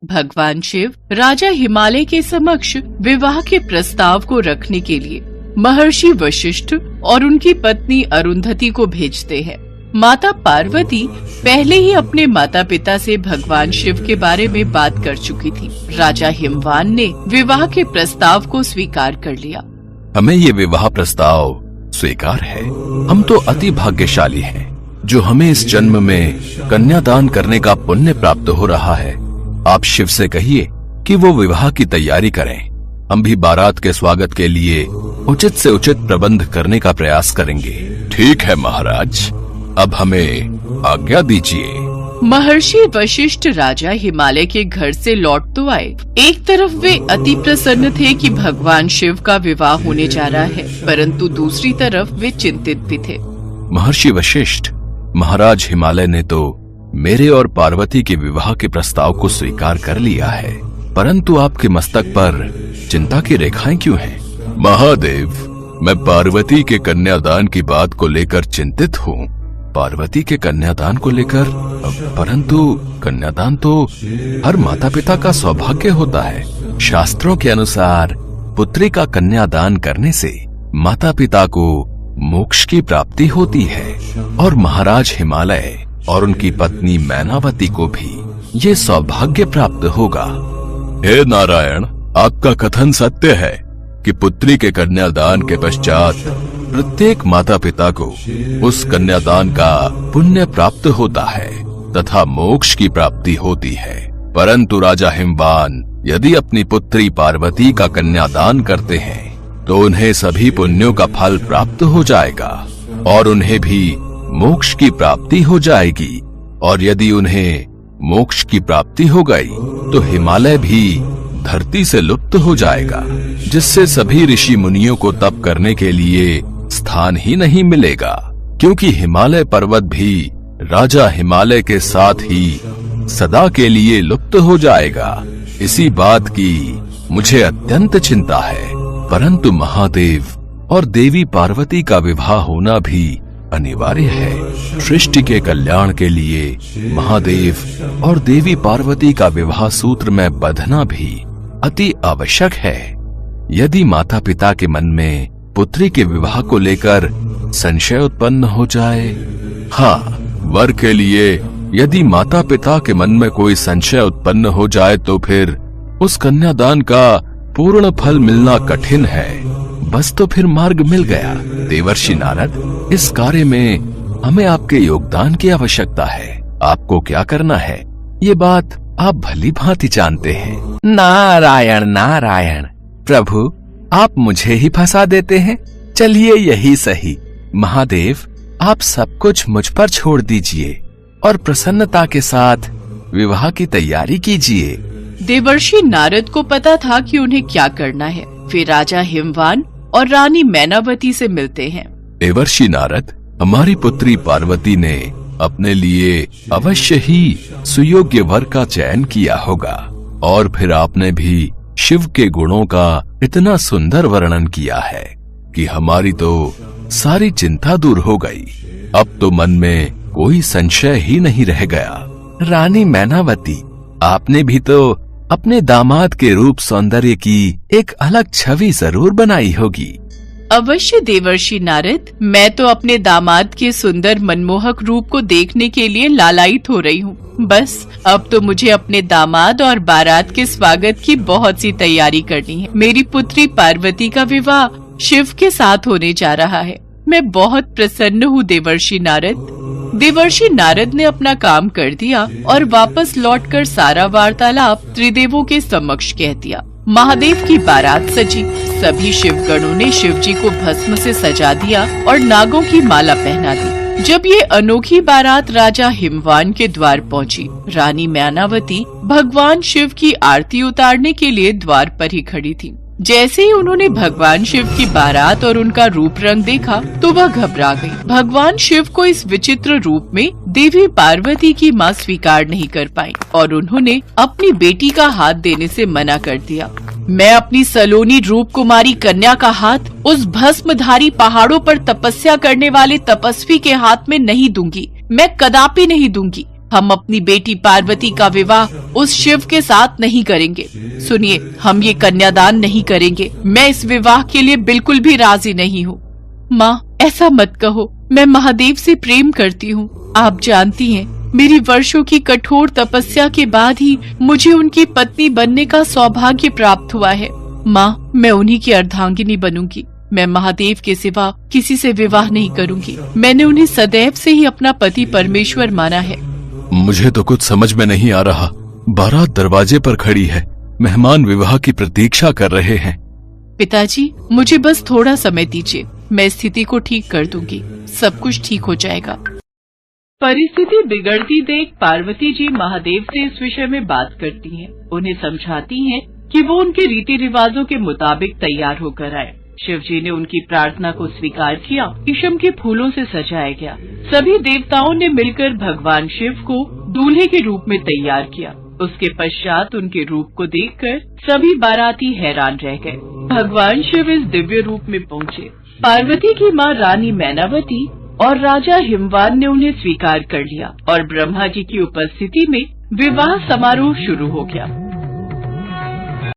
भगवान शिव राजा हिमालय के समक्ष विवाह के प्रस्ताव को रखने के लिए महर्षि वशिष्ठ और उनकी पत्नी अरुंधति को भेजते हैं। माता पार्वती पहले ही अपने माता पिता से भगवान शिव के बारे में बात कर चुकी थी। राजा हिमवान ने विवाह के प्रस्ताव को स्वीकार कर लिया। हमें ये विवाह प्रस्ताव स्वीकार है। हम तो अति भाग्यशाली हैं, जो हमें इस जन्म में कन्यादान करने का पुण्य प्राप्त हो रहा है। आप शिव से कहिए कि वो विवाह की तैयारी करें। हम भी बारात के स्वागत के लिए उचित से उचित प्रबंध करने का प्रयास करेंगे। ठीक है महाराज, अब हमें आज्ञा दीजिए। महर्षि वशिष्ठ राजा हिमालय के घर से लौट तो आए। एक तरफ वे अति प्रसन्न थे कि भगवान शिव का विवाह होने जा रहा है, परंतु दूसरी तरफ वे चिंतित भी थे। महर्षि वशिष्ठ, महाराज हिमालय ने तो मेरे और पार्वती के विवाह के प्रस्ताव को स्वीकार कर लिया है, परंतु आपके मस्तक पर चिंता की रेखाएं क्यों हैं? महादेव, मैं पार्वती के कन्यादान की बात को लेकर चिंतित हूँ। पार्वती के कन्यादान को लेकर? परंतु कन्यादान तो हर माता पिता का सौभाग्य होता है। शास्त्रों के अनुसार पुत्री का कन्यादान करने से माता पिता को मोक्ष की प्राप्ति होती है और महाराज हिमालय और उनकी पत्नी मैनावती को भी ये सौभाग्य प्राप्त होगा। हे नारायण, आपका कथन सत्य है कि पुत्री के कन्यादान के पश्चात प्रत्येक माता पिता को उस कन्यादान का पुण्य प्राप्त होता है तथा मोक्ष की प्राप्ति होती है। परंतु राजा हिमवान यदि अपनी पुत्री पार्वती का कन्यादान करते हैं तो उन्हें सभी पुण्यों का फल प्राप्त हो जाएगा और उन्हें भी मोक्ष की प्राप्ति हो जाएगी। और यदि उन्हें मोक्ष की प्राप्ति हो गई तो हिमालय भी धरती से लुप्त हो जाएगा, जिससे सभी ऋषि मुनियों को तप करने के लिए स्थान ही नहीं मिलेगा, क्योंकि हिमालय पर्वत भी राजा हिमालय के साथ ही सदा के लिए लुप्त हो जाएगा। इसी बात की मुझे अत्यंत चिंता है। परंतु महादेव और देवी पार्वती का विवाह होना भी अनिवार्य है। सृष्टि के कल्याण के लिए महादेव और देवी पार्वती का विवाह सूत्र में बंधना भी अति आवश्यक है। यदि माता पिता के मन में पुत्री के विवाह को लेकर संशय उत्पन्न हो जाए, हाँ, वर के लिए यदि माता पिता के मन में कोई संशय उत्पन्न हो जाए तो फिर उस कन्यादान का पूर्ण फल मिलना कठिन है। बस तो फिर मार्ग मिल गया। देवर्षि नारद, इस कार्य में हमें आपके योगदान की आवश्यकता है। आपको क्या करना है ये बात आप भली भांति जानते हैं। नारायण नारायण, प्रभु आप मुझे ही फंसा देते हैं। चलिए यही सही। महादेव, आप सब कुछ मुझ पर छोड़ दीजिए और प्रसन्नता के साथ विवाह की तैयारी कीजिए। देवर्षि नारद को पता था कि उन्हें क्या करना है। वे राजा हिमवान और रानी मैनावती से मिलते हैं। देवर्षि नारद, हमारी पुत्री पार्वती ने अपने लिए अवश्य ही सुयोग्य वर का चयन किया होगा और फिर आपने भी शिव के गुणों का इतना सुंदर वर्णन किया है कि हमारी तो सारी चिंता दूर हो गई। अब तो मन में कोई संशय ही नहीं रह गया। रानी मैनावती, आपने भी तो अपने दामाद के रूप सौंदर्य की एक अलग छवि जरूर बनाई होगी। अवश्य देवर्षि नारद, मैं तो अपने दामाद के सुंदर मनमोहक रूप को देखने के लिए लालायित हो रही हूँ। बस अब तो मुझे अपने दामाद और बारात के स्वागत की बहुत सी तैयारी करनी है। मेरी पुत्री पार्वती का विवाह शिव के साथ होने जा रहा है। मैं बहुत प्रसन्न हूँ देवर्षि नारद। देवर्षि नारद ने अपना काम कर दिया और वापस लौटकर सारा वार्तालाप त्रिदेवों के समक्ष कह दिया। महादेव की बारात सजी। सभी शिवगणों ने शिवजी को भस्म से सजा दिया और नागों की माला पहना दी। जब ये अनोखी बारात राजा हिमवान के द्वार पहुंची, रानी मैनावती भगवान शिव की आरती उतारने के लिए द्वार पर ही खड़ी थी। जैसे ही उन्होंने भगवान शिव की बारात और उनका रूप रंग देखा तो वह घबरा गई। भगवान शिव को इस विचित्र रूप में देवी पार्वती की मां स्वीकार नहीं कर पाई और उन्होंने अपनी बेटी का हाथ देने से मना कर दिया। मैं अपनी सलोनी रूप कुमारी कन्या का हाथ उस भस्मधारी पहाड़ों पर तपस्या करने वाले तपस्वी के हाथ में नहीं दूंगी। मैं कदापि नहीं दूंगी। हम अपनी बेटी पार्वती का विवाह उस शिव के साथ नहीं करेंगे। सुनिए, हम ये कन्यादान नहीं करेंगे। मैं इस विवाह के लिए बिल्कुल भी राजी नहीं हूँ। माँ, ऐसा मत कहो। मैं महादेव से प्रेम करती हूँ। आप जानती हैं, मेरी वर्षों की कठोर तपस्या के बाद ही मुझे उनकी पत्नी बनने का सौभाग्य प्राप्त हुआ है। माँ, मैं उन्हीं की अर्धांगिनी बनूंगी। मैं महादेव के सिवा किसी से विवाह नहीं करूंगी। मैंने उन्हें सदैव से ही अपना पति परमेश्वर माना है। मुझे तो कुछ समझ में नहीं आ रहा। बारात दरवाजे पर खड़ी है, मेहमान विवाह की प्रतीक्षा कर रहे हैं। पिताजी, मुझे बस थोड़ा समय दीजिए। मैं स्थिति को ठीक कर दूंगी। सब कुछ ठीक हो जाएगा। परिस्थिति बिगड़ती देख पार्वती जी महादेव से इस विषय में बात करती हैं। उन्हें समझाती हैं कि वो उनके रीति रिवाजों के मुताबिक तैयार होकर आए। शिव जी ने उनकी प्रार्थना को स्वीकार किया। रेशम के फूलों से सजाया गया। सभी देवताओं ने मिलकर भगवान शिव को दूल्हे के रूप में तैयार किया। उसके पश्चात उनके रूप को देखकर सभी बाराती हैरान रह गए। भगवान शिव इस दिव्य रूप में पहुँचे। पार्वती की माँ रानी मैनावती और राजा हिमवान ने उन्हें स्वीकार कर लिया और ब्रह्मा जी की उपस्थिति में विवाह समारोह शुरू हो गया।